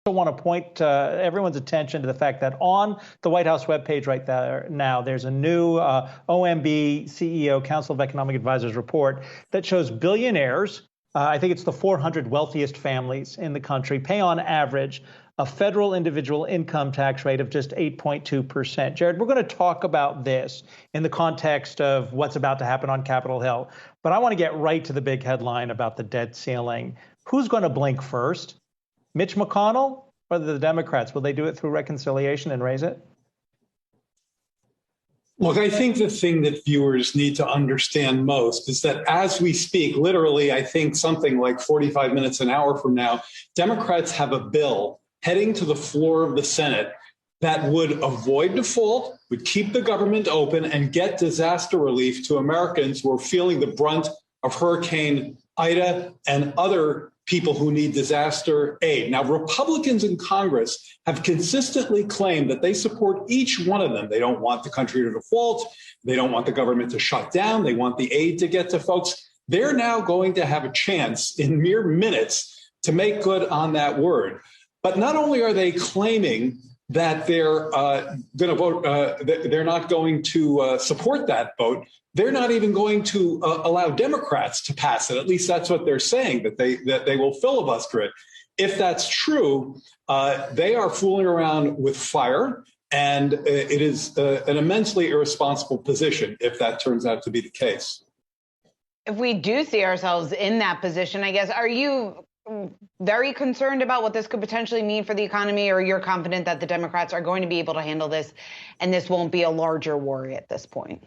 also want to point everyone's attention to the fact that on the White House webpage right there now, there's a new OMB CEO, Council of Economic Advisors report that shows billionaires, I think it's the 400 wealthiest families in the country, pay on average a federal individual income tax rate of just 8.2%. Jared, we're going to talk about this in the context of what's about to happen on Capitol Hill, but I want to get right to the big headline about the debt ceiling. Who's going to blink first? Mitch McConnell or the Democrats? Will they do it through reconciliation and raise it? Look, I think the thing that viewers need to understand most is that as we speak, literally, I think something like 45 minutes, an hour from now, Democrats have a bill heading to the floor of the Senate that would avoid default, would keep the government open, and get disaster relief to Americans who are feeling the brunt of Hurricane Ida and other people who need disaster aid. Now, Republicans in Congress have consistently claimed that they support each one of them. They don't want the country to default. They don't want the government to shut down. They want the aid to get to folks. They're now going to have a chance in mere minutes to make good on that word. But not only are they claiming that they're going to vote, they're not going to support that vote. They're not even going to allow Democrats to pass it. At least that's what they're saying, that they will filibuster it. If that's true, they are fooling around with fire, and it is an immensely irresponsible position if that turns out to be the case. If we do see ourselves in that position, I guess, are you very concerned about what this could potentially mean for the economy, or you're confident that the Democrats are going to be able to handle this and this won't be a larger worry at this point?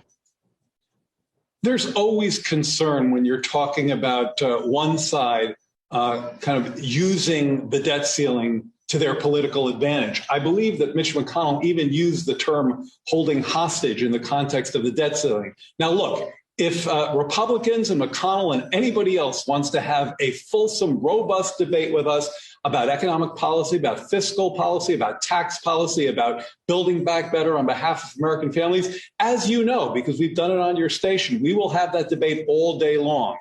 There's always concern when you're talking about one side kind of using the debt ceiling to their political advantage. I believe that Mitch McConnell even used the term holding hostage in the context of the debt ceiling. Now, look, if Republicans and McConnell and anybody else wants to have a fulsome, robust debate with us about economic policy, about fiscal policy, about tax policy, about building back better on behalf of American families, as you know, because we've done it on your station, we will have that debate all day long.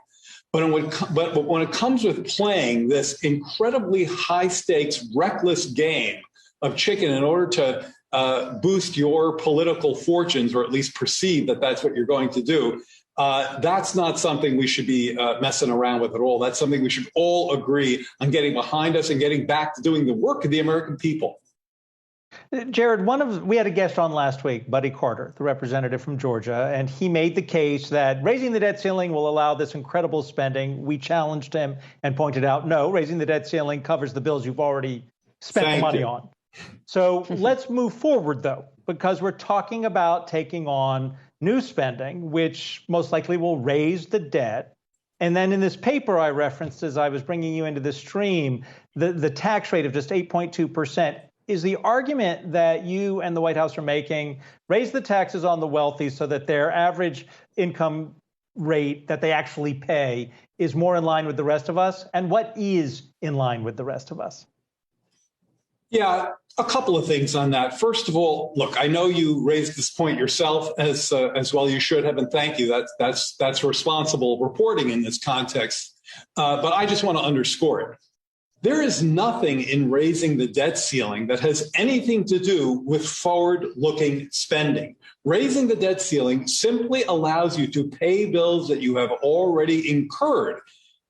But when it comes with playing this incredibly high stakes, reckless game of chicken in order to boost your political fortunes, or at least perceive that that's what you're going to do, that's not something we should be messing around with at all. That's something we should all agree on getting behind us and getting back to doing the work of the American people. Jared, we had a guest on last week, Buddy Carter, the representative from Georgia, and he made the case that raising the debt ceiling will allow this incredible spending. We challenged him and pointed out, no, raising the debt ceiling covers the bills you've already spent the money on. So let's move forward, though, because we're talking about taking on new spending, which most likely will raise the debt. And then in this paper I referenced as I was bringing you into the stream, the tax rate of just 8.2% is the argument that you and the White House are making: raise the taxes on the wealthy so that their average income rate that they actually pay is more in line with the rest of us. And what is in line with the rest of us? Yeah, a couple of things on that. First of all, look, I know you raised this point yourself, as well you should have, and thank you. That's responsible reporting in this context. But I just want to underscore it. There is nothing in raising the debt ceiling that has anything to do with forward-looking spending. Raising the debt ceiling simply allows you to pay bills that you have already incurred.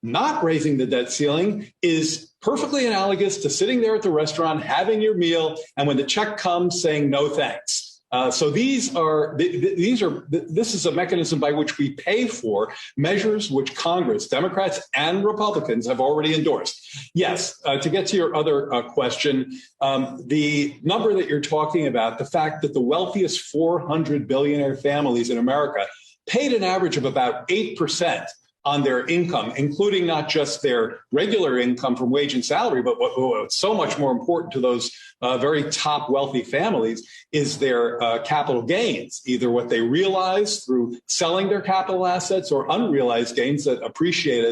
Not raising the debt ceiling is perfectly analogous to sitting there at the restaurant, having your meal, and when the check comes, saying no thanks. So this is a mechanism by which we pay for measures which Congress, Democrats and Republicans, have already endorsed. Yes, to get to your other question, the number that you're talking about, the fact that the wealthiest 400 billionaire families in America paid an average of about 8% on their income, including not just their regular income from wage and salary, but what's so much more important to those very top wealthy families is their capital gains, either what they realize through selling their capital assets or unrealized gains that appreciate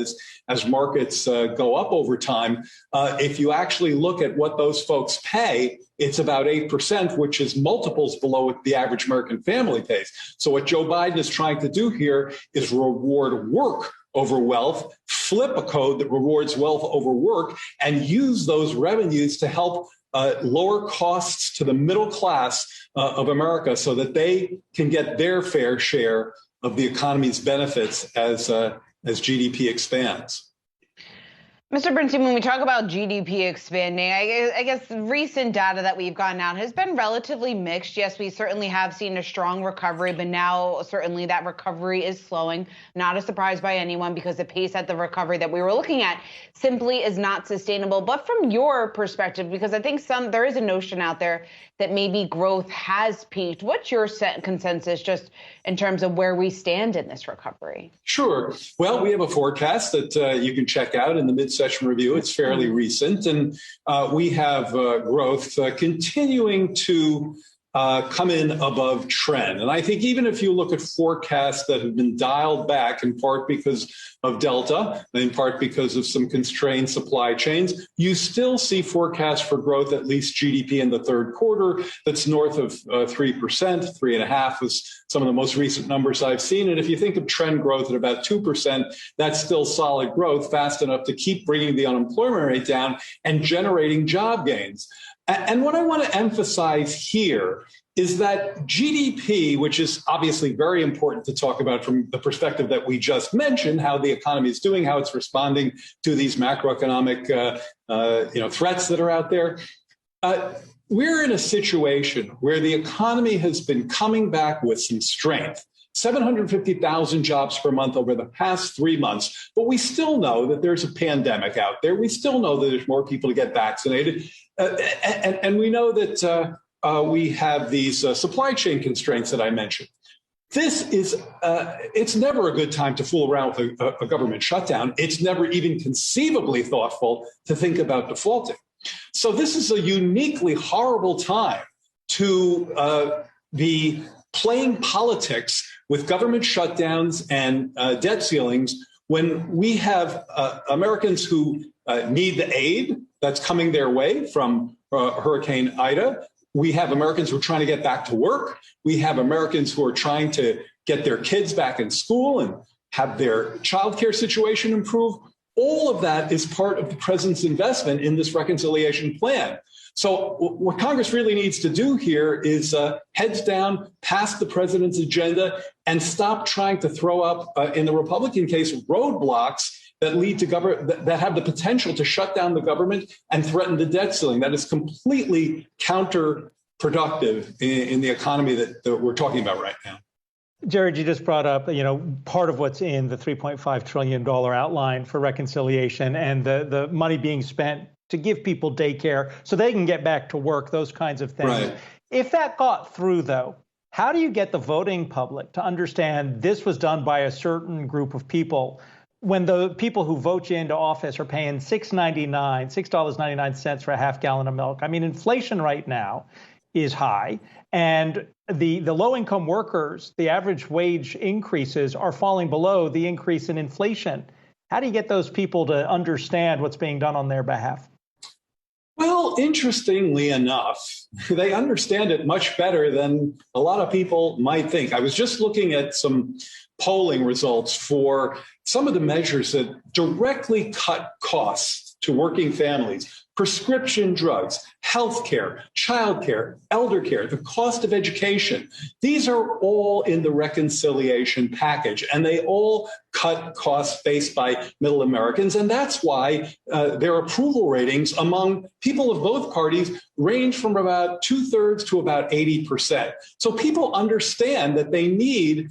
as markets go up over time. If you actually look at what those folks pay, it's about 8%, which is multiples below what the average American family pays. So what Joe Biden is trying to do here is reward work over wealth, flip a code that rewards wealth over work and use those revenues to help lower costs to the middle class of America so that they can get their fair share of the economy's benefits as GDP expands. Mr. Bernstein, when we talk about GDP expanding, I guess recent data that we've gotten out has been relatively mixed. Yes, we certainly have seen a strong recovery, but now certainly that recovery is slowing. Not a surprise by anyone because the pace at the recovery that we were looking at simply is not sustainable. But from your perspective, because I think there is a notion out there that maybe growth has peaked. What's your consensus just in terms of where we stand in this recovery? Sure. Well, we have a forecast that you can check out in the mid-session review. It's fairly recent, and we have growth continuing to come in above trend. And I think even if you look at forecasts that have been dialed back in part because of Delta, in part because of some constrained supply chains, you still see forecasts for growth, at least GDP in the third quarter, that's north of 3%, 3.5% is some of the most recent numbers I've seen. And if you think of trend growth at about 2%, that's still solid growth, fast enough to keep bringing the unemployment rate down and generating job gains. And what I want to emphasize here is that GDP, which is obviously very important to talk about from the perspective that we just mentioned, how the economy is doing, how it's responding to these macroeconomic threats that are out there. We're in a situation where the economy has been coming back with some strength. 750,000 jobs per month over the past 3 months. But we still know that there's a pandemic out there. We still know that there's more people to get vaccinated. And we know that we have these supply chain constraints that I mentioned. This is, it's never a good time to fool around with a government shutdown. It's never even conceivably thoughtful to think about defaulting. So this is a uniquely horrible time to be playing politics with government shutdowns and debt ceilings when we have Americans who need the aid that's coming their way from Hurricane Ida. We have Americans who are trying to get back to work. We have Americans who are trying to get their kids back in school and have their childcare situation improve. All of that is part of the president's investment in this reconciliation plan. So what Congress really needs to do here is heads down, pass the president's agenda, and stop trying to throw up, in the Republican case, roadblocks that lead to that have the potential to shut down the government and threaten the debt ceiling. That is completely counterproductive in the economy that we're talking about right now. Jared, you just brought up, part of what's in the $3.5 trillion outline for reconciliation and the money being spent to give people daycare so they can get back to work, those kinds of things. Right. If that got through, though, how do you get the voting public to understand this was done by a certain group of people when the people who vote you into office are paying $6.99 for a half gallon of milk? I mean, inflation right now is high, and the low-income workers, the average wage increases are falling below the increase in inflation. How do you get those people to understand what's being done on their behalf? Well, interestingly enough, they understand it much better than a lot of people might think. I was just looking at some polling results for some of the measures that directly cut costs to working families. Prescription drugs, healthcare, childcare, elder care, the cost of education. These are all in the reconciliation package, and they all cut costs faced by middle Americans. And that's why their approval ratings among people of both parties range from about 2/3 to about 80%. So people understand that they need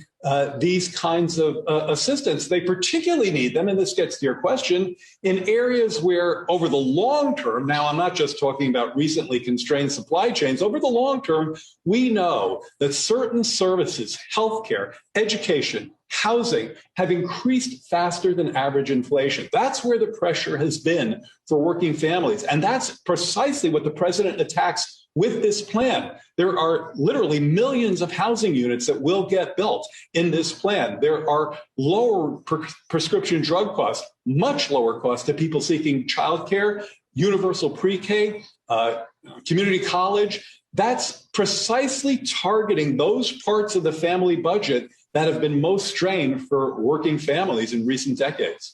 these kinds of assistance. They particularly need them, and this gets to your question, in areas where over the long term, now I'm not just talking about recently constrained supply chains, over the long term, we know that certain services, healthcare, education, housing have increased faster than average inflation. That's where the pressure has been for working families. And that's precisely what the president attacks with this plan. There are literally millions of housing units that will get built in this plan. There are lower prescription drug costs, much lower costs to people seeking childcare, universal pre-K, community college. That's precisely targeting those parts of the family budget that have been most strained for working families in recent decades.